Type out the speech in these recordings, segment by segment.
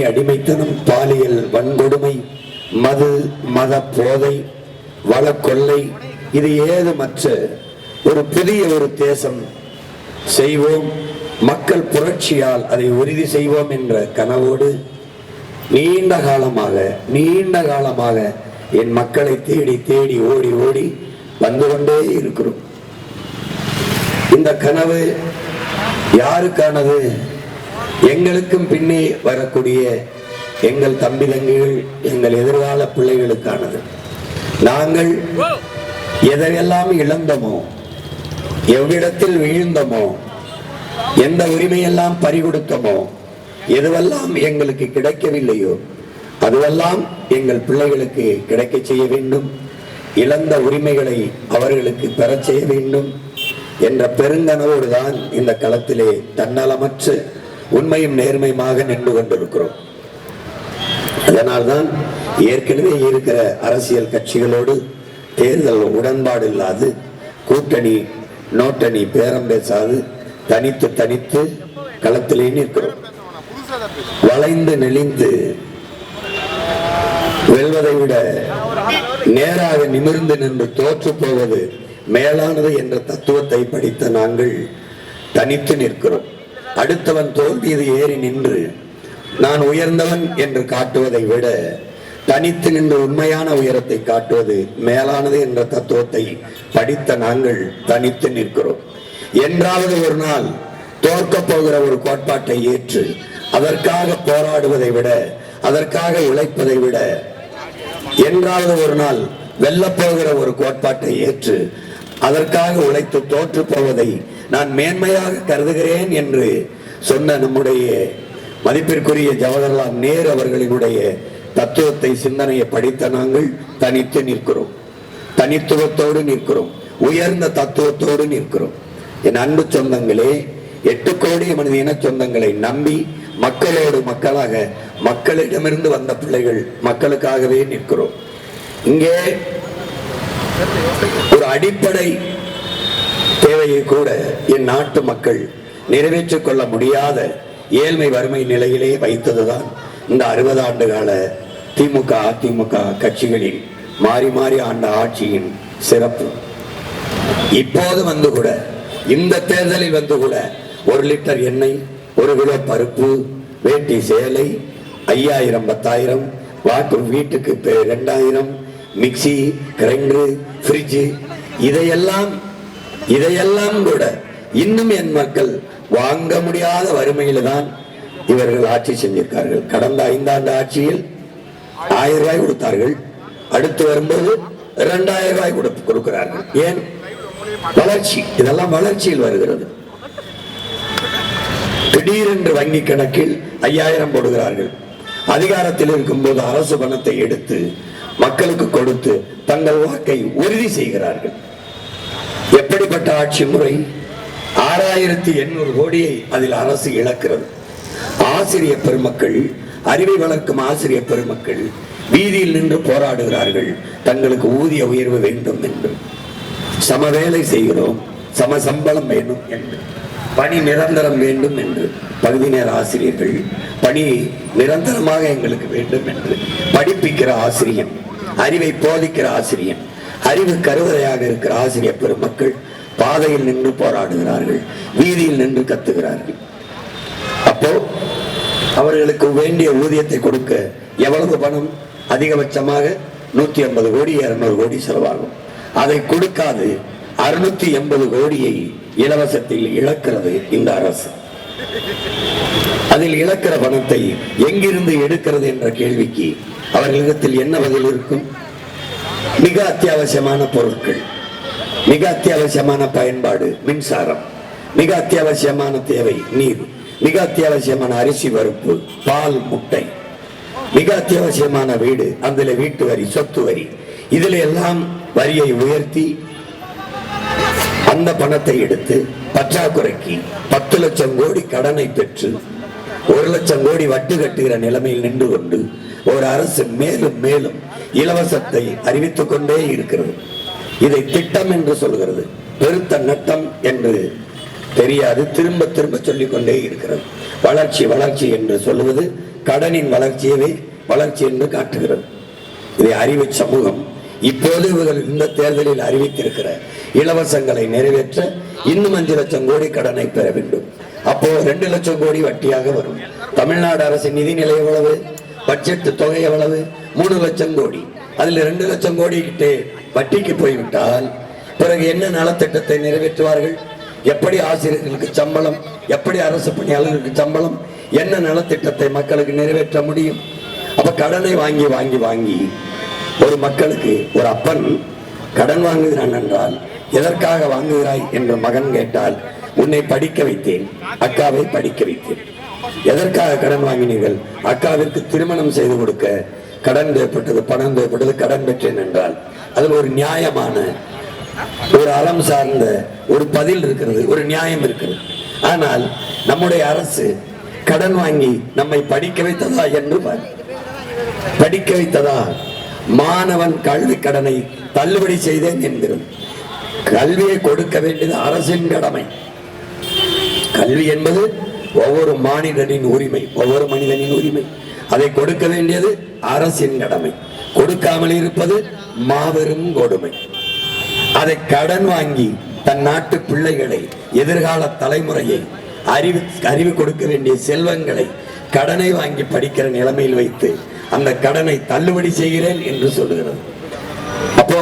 அடிமைத்தனம், பாலியல் வன்கொடுமை, மது மத போதை, வள கொள்ளை, இது ஏதுமற்ற ஒரு புதிய ஒரு தேசம் செய்வோம், மக்கள் புரட்சியால் அதை உறுதி செய்வோம் என்ற கனவோடு நீண்ட காலமாக என் மக்களை தேடி தேடி ஓடி ஓடி வந்து கொண்டே இருக்கிறோம். இந்த கனவு யாருக்கானது? எங்களுக்கும் பின்னே வரக்கூடிய எங்கள் தம்பி தங்கைகள், எங்கள் எதிர்கால பிள்ளைகளுக்கானது. நாங்கள் எதையெல்லாம் இழந்தோமோ, எவ்விடத்தில் வீழ்ந்தோமோ, எந்த உரிமையெல்லாம் பறிகொடுத்தோமோ, எதுவெல்லாம் எங்களுக்கு கிடைக்கவில்லையோ அதுவெல்லாம் எங்கள் பிள்ளைகளுக்கு கிடைக்க செய்ய வேண்டும். இழந்த உரிமைகளை அவர்களுக்கு பெற செய்ய வேண்டும் என்ற பெருங்கனவோடு தான் இந்த களத்திலே தன்னலமற்று உண்மையும் நேர்மையுமாக நின்று கொண்டிருக்கிறோம். அதனால்தான் ஏற்கனவே இருக்கிற அரசியல் கட்சிகளோடு தேர்தல் உடன்பாடு இல்லாது, கூட்டணி நோட்டணி பேரம் பேசாது, தனித்து களத்திலே நிற்கிறோம். வளைந்து நெளிந்து வெல்வதை விட நேராக நிமிர்ந்து நின்று தோற்று போவது மேலானது என்ற தத்துவத்தை படித்த நாங்கள் தனித்து நிற்கிறோம். அடுத்தவன் தோல் மீது ஏறி நின்று நான் உயர்ந்தவன் என்று காட்டுவதை விட தனித்து நின்று உண்மையான உயரத்தை காட்டுவது மேலானது என்ற தத்துவத்தை படித்த நாங்கள் தனித்து நிற்கிறோம். என்றாவது ஒரு நாள் தோற்க போகிற ஒரு கோட்பாட்டை ஏற்று அதற்காக போராடுவதை விட, அதற்காக உழைப்பதை விட, என்றாவது ஒரு நாள் வெல்லப்போகிற ஒரு கோட்பாட்டை ஏற்று அதற்காக உழைத்து தோற்று போவதை நான் மேன்மையாக கருதுகிறேன் என்று சொன்ன நம்முடைய மதிப்பிற்குரிய ஜவஹர்லால் நேரு அவர்களினுடைய தத்துவத்தை, சிந்தனையை படித்த நாங்கள் தனித்து நிற்கிறோம். தனித்துவத்தோடு நிற்கிறோம், உயர்ந்த தத்துவத்தோடு நிற்கிறோம். என் அன்பு சொந்தங்களே, 8 கோடி மனித இன சொந்தங்களை நம்பி மக்களோடு மக்களாக, மக்களிடமிருந்து வந்த பிள்ளைகள், மக்களுக்காகவே நிற்கிறோம். இங்கே ஒரு அடிப்படை தேவையை கூட என் நாட்டு மக்கள் நிறைவேற்றிக் கொள்ள முடியாத ஏழ்மை வறுமை நிலையிலே வைத்ததுதான் இந்த 60 ஆண்டு கால திமுக அதிமுக கட்சிகளின் மாறி மாறி ஆண்ட ஆட்சியின் சிறப்பு. இப்போது வந்து கூட, இந்த தேர்தலில் வந்து கூட 1 லிட்டர் எண்ணெய், 1 கிலோ பருப்பு, வேட்டி சேலை 5000 10,000, வாட்டு வீட்டுக்கு 2000, மிக்சி, கிரைண்டர், ஃப்ரிட்ஜ், இதையெல்லாம் கூட இன்னும் என் மக்கள் வாங்க முடியாத வறுமையில தான் இவர்கள் ஆட்சி செஞ்சிருக்கார்கள். கடந்த 5 ஆண்டு ஆட்சியில் 1000 ரூபாய் கொடுத்தார்கள், அடுத்து வரும்போது 2000 ரூபாய் கொடுக்கிறார்கள். ஏன்? வளர்ச்சி. இதெல்லாம் வளர்ச்சியில் வருகிறது. திடீரென்று வங்கி கணக்கில் 5000 போடுகிறார்கள். அதிகாரத்தில் இருக்கும் போது அரசு பணத்தை எடுத்து மக்களுக்கு கொடுத்து தங்கள் வாக்கை உறுதி செய்கிறார்கள். எப்படிப்பட்ட ஆட்சி முறை? 6800 கோடியை அதில் அரசு இழக்கிறது. ஆசிரியர் பெருமக்கள், அறிவை வளர்க்கும் ஆசிரியர் பெருமக்கள் வீதியில் நின்று போராடுகிறார்கள், தங்களுக்கு ஊதிய உயர்வு வேண்டும் என்று. சம வேலை செய்கிறோம், சம சம்பளம் வேண்டும் என்று, பணி நிரந்தரம் வேண்டும் என்று. பகுதி நேர ஆசிரியர்கள் பணி நிரந்தரமாக எங்களுக்கு வேண்டும் என்று படிப்பிக்கிற ஆசிரியன், அறிவை போதிக்கிற ஆசிரியன், அறிவு கருவறையாக இருக்கிற ஆசிரியர் பெருமக்கள் பாதையில் நின்று போராடுகிறார்கள், வீதியில் நின்று கத்துகிறார்கள். அப்போ அவர்களுக்கு வேண்டிய ஊதியத்தை கொடுக்க எவ்வளவு பணம்? அதிகபட்சமாக 150 கோடி 200 கோடி செலவாகும். அதை கொடுக்காது 680 கோடியை இலவசத்தில் இழக்கிறது இந்த அரசு. அதில் இழக்கிற பணத்தை எங்கிருந்து எடுக்கிறது என்ற கேள்விக்கு அவர்களிடத்தில் என்ன பதில் இருக்கும்? மிக அத்தியாவசியமான பொருட்கள், மிக அத்தியாவசியமான பயன்பாடு மின்சாரம், மிக அத்தியாவசியமான தேவை நீர், மிக அத்தியாவசியமான அரிசி பருப்பு பால் முட்டை, மிக அத்தியாவசியமான வீடு, அதில் வீட்டு வரி சொத்து வரி, இதில் எல்லாம் வரியை உயர்த்தி அந்த பணத்தை எடுத்து பற்றாக்குறைக்கு 10 லட்சம் கோடி கடனை பெற்று 1 லட்சம் கோடி வட்டு கட்டுகிற நிலைமையில் நின்று கொண்டு ஒரு அரசு மேலும் மேலும் இலவசத்தை அறிவித்துக் கொண்டே இருக்கிறது. இதை திட்டம் என்று சொல்கிறது, பெருத்த நட்டம் என்று தெரியாது, திரும்ப திரும்ப சொல்லிக் கொண்டே இருக்கிறது. வளர்ச்சி வளர்ச்சி என்று சொல்லுவது கடனின் வளர்ச்சி என்று காட்டுகிறது. இதை அறிவு சமூகம் இப்போது இவர்கள் இந்த தேர்தலில் அறிவித்திருக்கிற இலவசங்களை நிறைவேற்ற இன்னும் 5 லட்சம் கோடி கடனை பெற வேண்டும். அப்போ 2 லட்சம் கோடி வட்டியாக வரும். தமிழ்நாடு அரசின் நிதிநிலை எவ்வளவு? பட்ஜெட் தொகை எவ்வளவு? 3 லட்சம் கோடி. அதில் 2 லட்சம் கோடி கிட்டே வட்டிக்கு போய்விட்டால் பிறகு என்ன நலத்திட்டத்தை நிறைவேற்றுவார்கள்? எப்படி ஆசிரியர்களுக்கு சம்பளம், எப்படி அரசு பணியாளர்களுக்கு சம்பளம், என்ன நலத்திட்டத்தை மக்களுக்கு நிறைவேற்ற முடியும்? அப்ப கடனை வாங்கி வாங்கி வாங்கி ஒரு மக்களுக்கு ஒரு அப்பன் கடன் வாங்குகிறான் என்றால் எதற்காக வாங்குகிறாய் என்று மகன் கேட்டால், உன்னை படிக்க வைத்தேன், அக்காவை படிக்க வைத்தேன். எதற்காக கடன் வாங்கினீர்கள்? அக்காவிற்கு திருமணம் செய்து கொடுக்க கடன் தேவைப்பட்டது, பணம் தேவைப்பட்டது, கடன் பெற்றேன் என்றால் அதில் ஒரு நியாயமான ஒரு அறம் சார்ந்த ஒரு பதில் இருக்கிறது, ஒரு நியாயம் இருக்கிறது. ஆனால் நம்முடைய அரசு கடன் வாங்கி நம்மை படிக்க வைத்ததா என்று படிக்க வைத்ததா? மாணவன் கல்வி கடனை தள்ளுபடி செய்தேன் என்கிறது. கல்வியை கொடுக்க வேண்டியது அரசின் கடமை. கல்வி என்பது ஒவ்வொரு மாநிலனின் உரிமை, ஒவ்வொரு மனிதனின் உரிமை. அதை கொடுக்க வேண்டியது அரசின் கடமை. கொடுக்காமல் இருப்பது மாபெரும் கொடுமை. அதை கடன் வாங்கி தன் நாட்டு பிள்ளைகளை, எதிர்கால தலைமுறையை, அறிவு கொடுக்க வேண்டிய செல்வங்களை கடனை வாங்கி படிக்கிற நிலைமையில் வைத்து அந்த கடனை தள்ளுபடி செய்கிறேன் என்று சொல்லுகிறது. அப்போ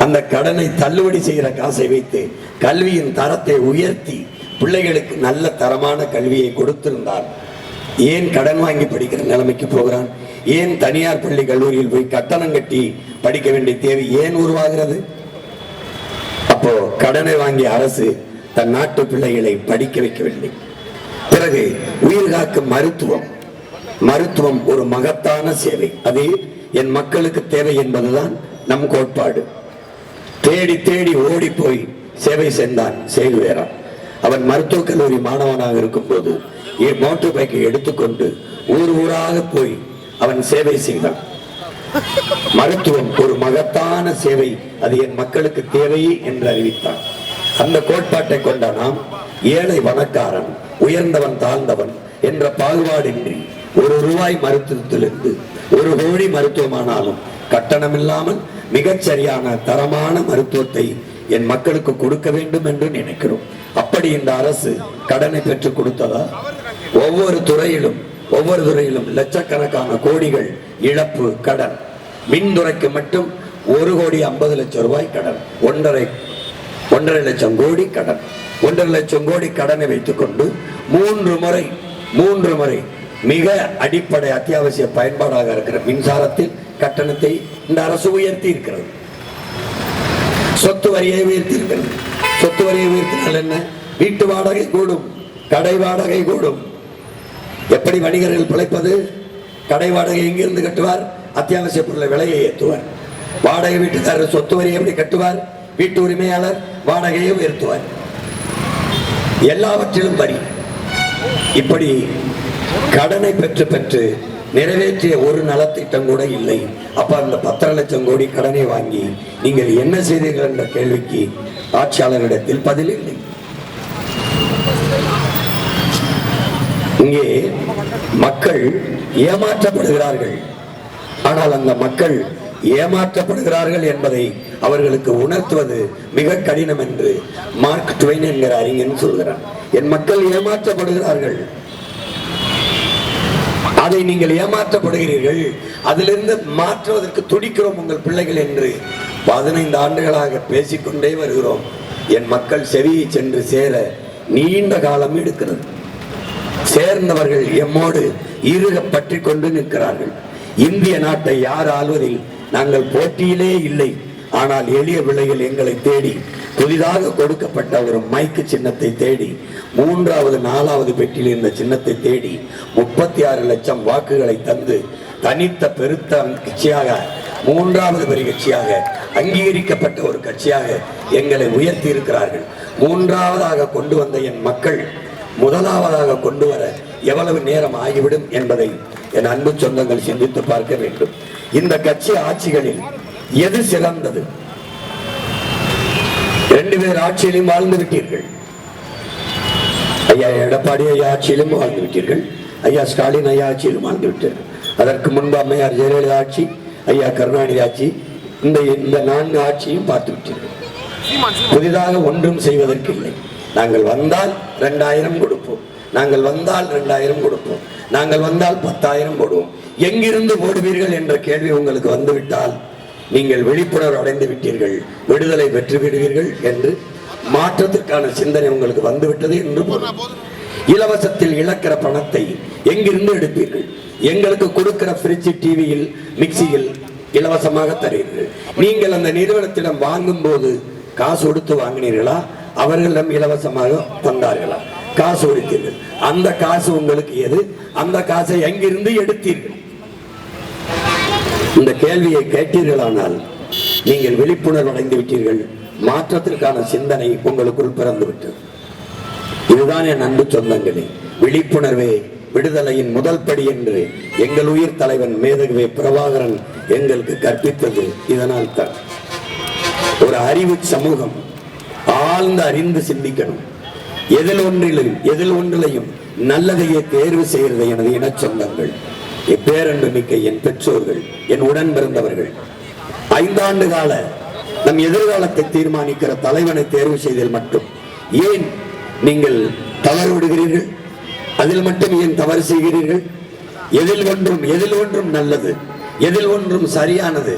அந்த கடனை தள்ளுபடி செய்கிற காசை வைத்து கல்வியின் தரத்தை உயர்த்தி பிள்ளைகளுக்கு நல்ல தரமான கல்வியை கொடுத்திருந்தால் ஏன் கடன் வாங்கி படிக்கிற நிலைமைக்கு போகிறான்? ஏன் தனியார் பள்ளி கல்லூரியில் போய் கட்டணம் கட்டி படிக்க வேண்டிய தேவை ஏன் உருவாகிறது? அப்போ கடனை வாங்கிய அரசு தன் நாட்டு பிள்ளைகளை படிக்க வைக்கவில்லை. பிறகு உயிர் காக்கும் மருத்துவம் ஒரு மகத்தான சேவை. அது என் மக்களுக்கு தேவை என்பதுதான் நம் கோட்பாடு. தேடி தேடி ஓடி போய் சேவை செய்தான் சேகுவேரா. அவன் மருத்துவக் கல்லூரி மாணவனாக இருக்கும் போது மோட்டார் பைக்கை எடுத்துக்கொண்டு ஊர் ஊராக போய் அவன் சேவை செய்தான். மருத்துவம் ஒரு மகத்தான சேவை, அது என் மக்களுக்கு தேவை என்று அறிவித்தான். அந்த கோட்பாட்டை கொண்ட நாம் ஏழை பணக்காரன், உயர்ந்தவன் தாழ்ந்தவன் என்ற பாகுபாடின்றி ₹1 மருத்துவத்திலிருந்து 1 கோடி மருத்துவமானாலும் கட்டணம் இல்லாமல் மிகச்சரியான தரமான மருத்துவத்தை என் மக்களுக்கு கொடுக்க வேண்டும் என்று நினைக்கிறோம். அப்படி இந்த அரசு கடனை பெற்றுக் கொடுத்ததா? ஒவ்வொரு துறையிலும் லட்சக்கணக்கான கோடிகள் இழப்பு கடன். மின்துறைக்கு மட்டும் ₹1,50,00,000 கடன், 1.5 லட்சம் கோடி கடன். 1.5 லட்சம் கோடி கடனை வைத்துக் கொண்டு 3 முறை மிக அடிப்படை அத்தியாவசிய பயன்பாடாக இருக்கிற மின்சாரத்தில் கட்டணத்தை இந்த அரசு உயர்த்தி இருக்கிறது. சொத்து வரியை உயர்த்தி இருக்கிறது. சொத்து வரியை உயர்த்தினால் என்ன? வீட்டு வாடகை கூடும், கடை வாடகை கூடும். எப்படி வணிகர்கள் பிழைப்பது? கடை வாடகை எங்கிருந்து கட்டுவார்? அத்தியாவசிய பொருளை விலையை ஏற்றுவார். வாடகை வீட்டுக்காரர் சொத்து வரியை எப்படி கட்டுவார்? வீட்டு உரிமையாளர் வாடகையை உயர்த்துவார். எல்லாவற்றிலும் வரி. இப்படி கடனை பெற்று நிறைவேற்றிய ஒரு நலத்திட்டம் கூட இல்லை. அப்ப அந்த 10 லட்சம் கோடி கடனை வாங்கி நீங்கள் என்ன செய்தீர்கள் என்ற கேள்விக்கு ஆட்சியாளரிடத்தில் பதில் இல்லை. இங்கே மக்கள் ஏமாற்றப்படுகிறார்கள். ஆனால் அந்த மக்கள் ஏமாற்றப்படுகிறார்கள் என்பதை அவர்களுக்கு உணர்த்துவது மிக கடினம் என்று மார்க் ட்வைன் என்கிற அறிஞன் சொல்கிறார். என் மக்கள் ஏமாற்றப்படுகிறார்கள், அதை நீங்கள் ஏமாற்றப்படுகிறீர்கள், அதிலிருந்து மாற்றுவதற்கு துடிக்கிறோம் உங்கள் பிள்ளைகள் என்று 15 ஆண்டுகளாக பேசிக்கொண்டே வருகிறோம். என் மக்கள் செவியை சென்று சேர நீண்ட காலம் எடுக்கிறது. சேர்ந்தவர்கள் எம்மோடு இறுக பற்றி கொண்டு நிற்கிறார்கள். இந்திய நாட்டை யார் ஆள்வதில் நாங்கள் போட்டியிலே இல்லை. ஆனால் எளிய பிள்ளைகள் எங்களை தேடி புதிதாக கொடுக்கப்பட்ட ஒரு மைக்கு சின்னத்தை தேடி 3வது 4வது பெட்டியில் இருந்த சின்னத்தை தேடி 36 லட்சம் வாக்குகளை தந்து தனித்த பெருத்த கட்சியாக, 3வது பெரிய கட்சியாக, அங்கீகரிக்கப்பட்ட ஒரு கட்சியாக எங்களை உயர்த்தி இருக்கிறார்கள். 3வதாக கொண்டு வந்த என் மக்கள் 1வதாக கொண்டு வர எவ்வளவு நேரம் ஆகிவிடும் என்பதை என் அன்பு சொந்தங்கள் சிந்தித்து பார்க்க வேண்டும். இந்த கட்சி ஆட்சிகளில் எது சிறந்தது? 2 பேர் ஆட்சியிலும் வாழ்ந்து விட்டீர்கள். ஐயா எடப்பாடி ஐயா ஆட்சியிலும் வாழ்ந்து விட்டீர்கள். ஐயா ஸ்டாலின் ஐயா ஆட்சியில் வாழ்ந்துவிட்டார். அதற்கு முன்பு அம்மையார் ஜெயலலிதா ஆட்சி, ஐயா கருணாநிதி ஆட்சி, இந்த 4 ஆட்சியும் பார்த்து விட்டீர்கள். புதிதாக ஒன்றும் செய்வதற்கு இல்லை. நாங்கள் வந்தால் 2000 கொடுப்போம், நாங்கள் வந்தால் 2000 கொடுப்போம், நாங்கள் வந்தால் 10,000 போடுவோம். எங்கிருந்து போடுவீர்கள் என்ற கேள்வி உங்களுக்கு வந்துவிட்டால் நீங்கள் விழிப்புணர்வு அடைந்து விட்டீர்கள், விடுதலை பெற்று விடுவீர்கள் என்று மாற்றத்திற்கான சிந்தனை உங்களுக்கு வந்துவிட்டது என்று பொருள். இலவசத்தில் இழக்கிற பணத்தை எங்கிருந்து எடுப்பீர்கள்? எங்களுக்கு கொடுக்கிற ஃப்ரிட்ஜ், டிவியில், மிக்சியில் இலவசமாக தருவீர்கள். நீங்கள் அந்த நிறுவனத்திடம் வாங்கும் போது காசு கொடுத்து வாங்கினீர்களா? அவர்களிடம் இலவசமாக தந்தார்களா? காசு கொடுத்தீர்கள். அந்த காசு உங்களுக்கு எது? அந்த காசை எங்கிருந்து எடுத்தீர்கள்? இந்த கேள்வியை கேட்டீர்களானால் நீங்கள் விழிப்புணர்வு அடைந்து விட்டீர்கள். மாற்றத்திற்கான சிந்தனை உங்களுக்குள் பிறந்து விட்டது. இதுதான் என் அன்பு சொந்தங்களே, விழிப்புணர்வே விடுதலையின் முதல் படி என்று எங்கள் உயிர் தலைவன் மேதகுவே பிரபாகரன் எங்களுக்கு கற்பித்தது இதனால் தான். ஒரு அறிவு சமூகம் ஆழ்ந்து அறிந்து சிந்திக்கணும். எதில் ஒன்றிலையும் நல்லதையே தேர்வு செய்கிறது. எனது இன சொந்தங்கள், பேரன்பு மிக்க என் பெற்றோர்கள், என் உடன் பிறந்தவர்கள், 5 ஆண்டு கால நம் எதிர்காலத்தை தீர்மானிக்கிற தலைவனை தேர்வு செய்தல் மட்டும் ஏன் நீங்கள் தவறு விடுகிறீர்கள்? அதில் மட்டும் ஏன் தவறு செய்கிறீர்கள்? எதில் ஒன்றும் நல்லது, எதில் ஒன்றும் சரியானது,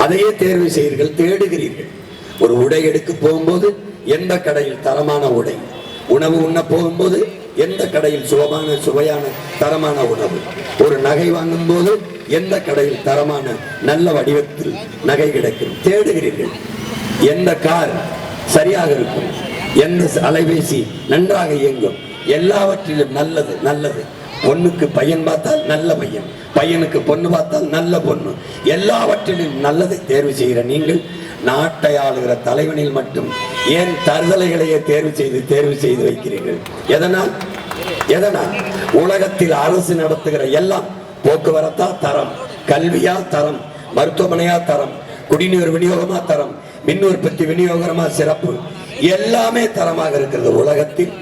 அதையே தேர்வு செய்கிறீர்கள், தேடுகிறீர்கள். ஒரு உடை எடுக்க போகும்போது எந்த கடையில் தரமான உடை, உணவு உண்ண போகும்போது எந்த கடையில் சுவையான தரமான உணவு, ஒரு நகை வாங்கும் போது எந்த கடையில் தரமான நல்ல வடிவத்தில் நகை கிடைக்கும், தேடுகிறீர்கள். எந்த கார் சரியாக இருக்கும், எந்த அலைபேசி நன்றாக இயங்கும், எல்லாவற்றிலும் நல்லது நல்லது. பொண்ணுக்கு பையன் பார்த்தால் நல்ல பையன், பையனுக்கு பொண்ணு பார்த்தால் நல்ல பொண்ணு, எல்லாவற்றிலும் நல்லதை தேர்வு செய்கிற நீங்கள் நாட்டை ஆளுகிற தலைவனில் மட்டும் ஏன் தருதலைகளையே தேர்வு செய்து வைக்கிறீர்கள்? எதனால் உலகத்தில் அரசு நடத்துகிற எல்லாம் போக்குவரத்தா தரம், கல்வியா தரம், மருத்துவமனையா தரம், குடிநீர் விநியோகமா தரம், மின் உற்பத்தி விநியோகமா சிறப்பு, எல்லாமே தரமாக இருக்கிறது. உலகத்தில்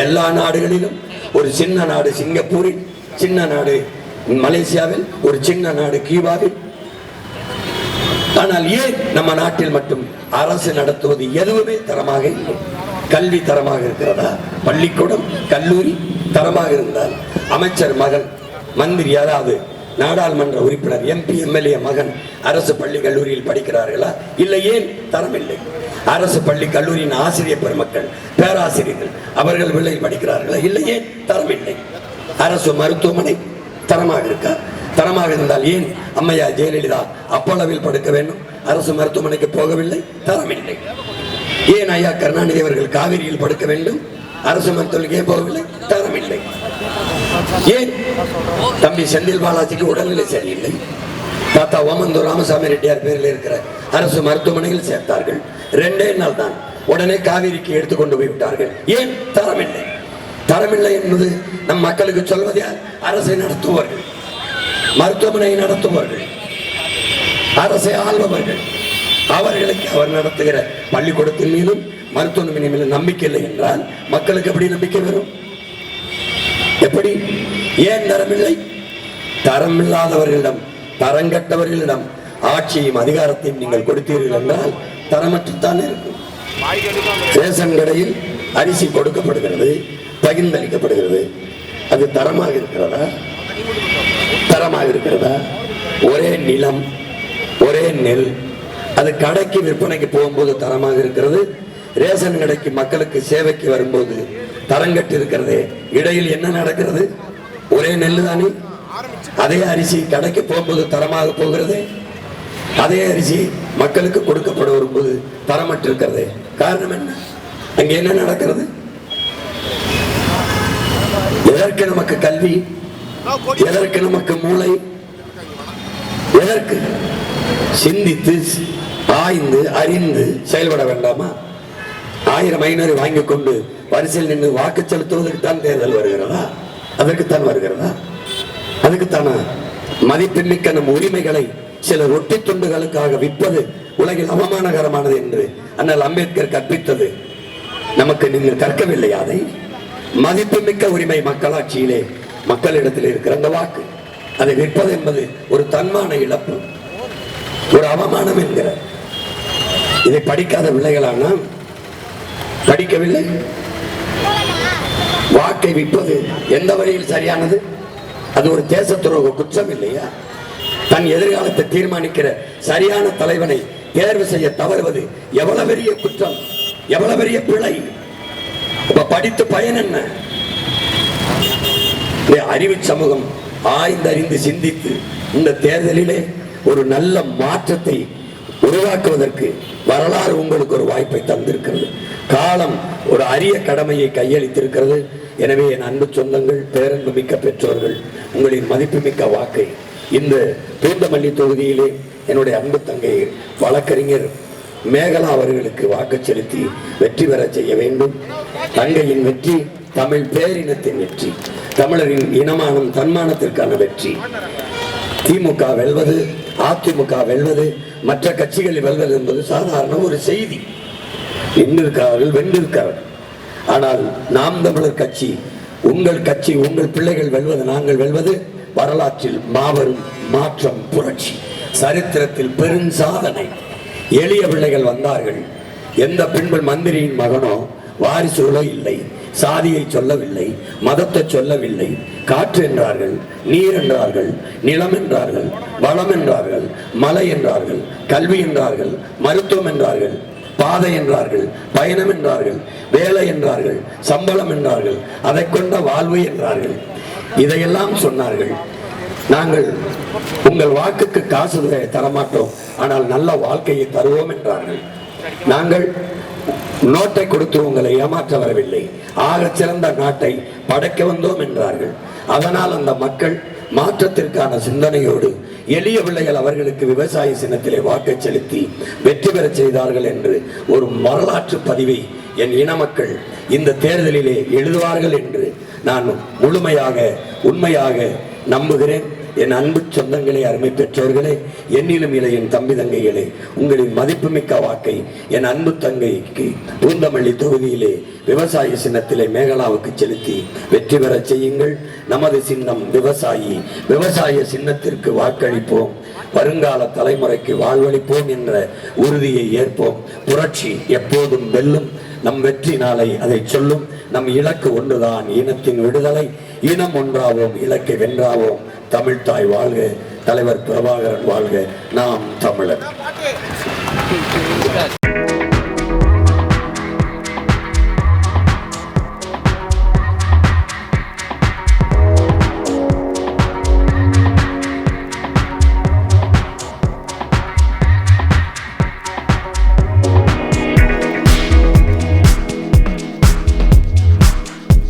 எல்லா நாடுகளிலும் ஒரு சின்ன நாடு சிங்கப்பூரில், சின்ன நாடு மலேசியாவில், ஒரு சின்ன நாடு கியூபாவில். ஆனால் ஏன் நம்ம நாட்டில் மட்டும் அரசு நடத்துவது எதுவுமே தரமாக இல்லை? கல்வி தரமாக இருக்கிறதா? பள்ளிக்கூடம், கல்லூரி தரமாக இருந்தால் அமைச்சர் மகன், மந்திரி, யாராவது நாடாளுமன்ற உறுப்பினர், எம்பி, எம்எல்ஏ மகன் அரசு பள்ளி கல்லூரியில் படிக்கிறார்களா? இல்லை. ஏன் தரம் இல்லை? அரசு பள்ளி கல்லூரியின் ஆசிரியர் பெருமக்கள், பேராசிரியர்கள் அவர்கள் பிள்ளைகள் படிக்கிறார்களா? இல்லை. ஏன் தரம் இல்லை? அரசு மருத்துவமனை தரமாக இருக்கா? தரமாக இருந்தால் ஏன் அம்மையா ஜெயலலிதா அப்பளவில் படுக்க வேண்டும், அரசு மருத்துவமனைக்கு போகவில்லை? தரமில்லை. ஏன் ஐயா கருணாநிதி அவர்கள் காவிரியில் படுக்க வேண்டும், அரசு மருத்துவமனைக்கு ஏன் போகவில்லை? தரமில்லை. ஏன் தம்பி செந்தில் பாலாஜிக்கு உடல்நிலை சரியில்லை, தாத்தா ஓமந்தூர் ராமசாமி ரெட்டியார் பேரில் இருக்கிற அரசு மருத்துவமனையில் சேர்த்தார்கள். 2 நாள் தான், உடனே காவிரிக்கு எடுத்துக்கொண்டு போய் விட்டார்கள். ஏன்? தரமில்லை. தரமில்லை என்பது நம் மக்களுக்கு சொல்வது யார்? அரசை நடத்துவார்கள், மருத்துவமனையை நடத்துவார்கள், அரசை ஆள்பவர்கள். அவர்களுக்கு அவர் நடத்துகிற பள்ளிக்கூடத்தின் மீதும் மருத்துவமனை மீதும் நம்பிக்கை இல்லை என்றால் மக்களுக்கு எப்படி நம்பிக்கை வரும்? எப்படி? ஏன் தரமில்லை? தரமில்லாதவர்களிடம், தரங்கட்டவர்களிடம் ஆட்சியும் அதிகாரத்தையும் நீங்கள் கொடுத்தீர்கள் என்றால் தரமற்றுத்தான் இருக்கும். ரேஷன் கடையில் அரிசி கொடுக்கப்படுகிறது, பகிர்ந்தளிக்கப்படுகிறது, அது தரமாக இருக்கிறதா? தரமாக இருக்கிறதா? ஒரே நிலம், ஒரே நெல், அது கடைக்கு விற்பனைக்கு போகும்போது தரமாக இருக்கிறது. ரேஷன் கடைக்கு மக்களுக்கு சேவைக்கு வரும்போது தரங்கட்டு இருக்கிறது. இடையில் என்ன நடக்கிறது? ஒரே நெல் தானே. அதே அரிசி கடைக்கு போகும்போது தரமாக போகிறது, அதே அரிசி மக்களுக்கு கொடுக்கப்பட வரும்போது தரமற்று இருக்கிறது. காரணம் என்ன? அங்க என்ன நடக்கிறது? எதற்கு நமக்கு கல்வி? எதற்கு நமக்கு மூளை? எதற்கு? சிந்தித்து ஆய்ந்து அறிந்து செயல்பட வேண்டாமா? 1000 500 வாங்கி கொண்டு வரிசையில் நின்று வாக்கு செலுத்துவதற்கு தான் தேர்தல் வருகிறதா? அதற்குத்தான் வருகிறதா? அதுக்குத்தான மதிப்புமிக்க நம் உரிமைகளை சில ரொட்டி துண்டுகளுக்காக விற்பது உலகில் அவமானகரமானது என்று அண்ணல் அம்பேத்கர் கற்பித்தது நமக்கு நீங்கள் கற்கவில்லை. அதை மதிப்புமிக்க உரிமை மக்களாட்சியிலே மக்களிடத்தில் இருக்கிற அந்த வாக்கு. அதை விற்பது என்பது ஒரு தன்மான இழப்பு, ஒரு அவமானம் என்கிறார். இதை படிக்காத பிள்ளைகளானா படிக்கவில்லை. வாக்கை விற்பது எந்த வழியில் சரியானது? அது ஒரு தேச துரோக குற்றம் இல்லையா? தன் எதிர்காலத்தை தீர்மானிக்கிற சரியான தலைவனை தேர்வு செய்ய தவறுவது எவ்வளவு பெரிய குற்றம், எவ்வளவு பெரிய பிழை. படித்து பயன் என்ன? அறிவு சமூகம் ஆய்ந்தறிந்து சிந்தித்து இந்த தேர்தலிலே ஒரு நல்ல மாற்றத்தை உருவாக்குவதற்கு வரலாறு உங்களுக்கு ஒரு வாய்ப்பை தந்திருக்கிறது. காலம் ஒரு அரிய கடமையை கையளித்திருக்கிறது. எனவே என் அன்பு சொந்தங்கள், பேரன்பு மிக்க பெற்றோர்கள், உங்களின் மதிப்புமிக்க வாக்கை இந்த பூந்தமல்லி தொகுதியிலே என்னுடைய அன்பு தங்கை வழக்கறிஞர் மேகலா அவர்களுக்கு வாக்கு செலுத்தி வெற்றி பெற செய்ய வேண்டும். தங்கையின் வெற்றி தமிழ் பேரினத்தின் வெற்றி, தமிழரின் இனமானம் தன்மானத்திற்கான வெற்றி. திமுக வெல்வது, அதிமுக வெல்வது, மற்ற கட்சிகளில் வெல்வது என்பது சாதாரண ஒரு செய்தி. வென்றிருக்கிறார்கள், வென்றிருக்கிறார்கள். ஆனால் நாம் தமிழர் கட்சி, உங்கள் கட்சி, உங்கள் பிள்ளைகள் வெல்வது, நாங்கள் வெல்வது வரலாற்றில் மாபெரும் மாற்றம், புரட்சி, சரித்திரத்தில் பெருஞ்சாதனை. எளிய பிள்ளைகள் வந்தார்கள். எந்த பெண்கள் மந்திரியின் மகனோ வாரிசுகளோ இல்லை, சாதியை சொல்லவில்லை, மதத்தை சொல்லவில்லை. காற்று என்றார்கள், நீர் என்றார்கள், நிலம் என்றார்கள், வளம் என்றார்கள், மலை என்றார்கள், கல்வி என்றார்கள், மருத்துவம் என்றார்கள், பாதை என்றார்கள், பயணம் என்றார்கள், வேலை என்றார்கள், சம்பளம் என்றார்கள், அதை கொண்ட வாழ்வு என்றார்கள். இதையெல்லாம் சொன்னார்கள். நாங்கள் உங்கள் வாக்குக்கு காசு தரமாட்டோம், ஆனால் நல்ல வாழ்க்கையை தருவோம் என்றார்கள். நாங்கள் நோட்டை கொடுத்து உங்களை ஏமாற்ற வரவில்லை, ஆக சிறந்த நாட்டை படைக்க வந்தோம் என்றார்கள். அதனால் அந்த மக்கள் மாற்றத்திற்கான சிந்தனையோடு எளிய பிள்ளைகள் அவர்களுக்கு விவசாய சின்னத்திலே வாக்கை செலுத்தி வெற்றி பெற செய்தார்கள் என்று ஒரு வரலாற்று பதிவை என் இன மக்கள் இந்த தேர்தலிலே எழுதுவார்கள் என்று நான் முழுமையாக உண்மையாக நம்புகிறேன். என் அன்பு சொந்தங்களே, அருமை பெற்றோர்களே, என்னிலும் இளையின் தம்பி தங்கைகளே, உங்களின் மதிப்புமிக்க வாக்கை என் அன்பு தங்கைக்கு பூந்தமல்லி தொகுதியிலே விவசாய சின்னத்திலே மேகலாவுக்கு செலுத்தி வெற்றி பெற செய்யுங்கள். நமது சின்னம் விவசாயி, விவசாய சின்னத்திற்கு வாக்களிப்போம், வருங்கால தலைமுறைக்கு வாழ்வளிப்போம் என்ற உறுதியை ஏற்போம். புரட்சி எப்போதும் வெல்லும். நம் வெற்றி நாளை அதை சொல்லும். நம் இலக்கு ஒன்றுதான், இனத்தின் விடுதலை. இனம் ஒன்றாவோம், இலக்கை வென்றாவோம். தமிழ் தாய் வாழ்க, தலைவர் பிரபாகரன் வாழ்க, நாம் தமிழர்.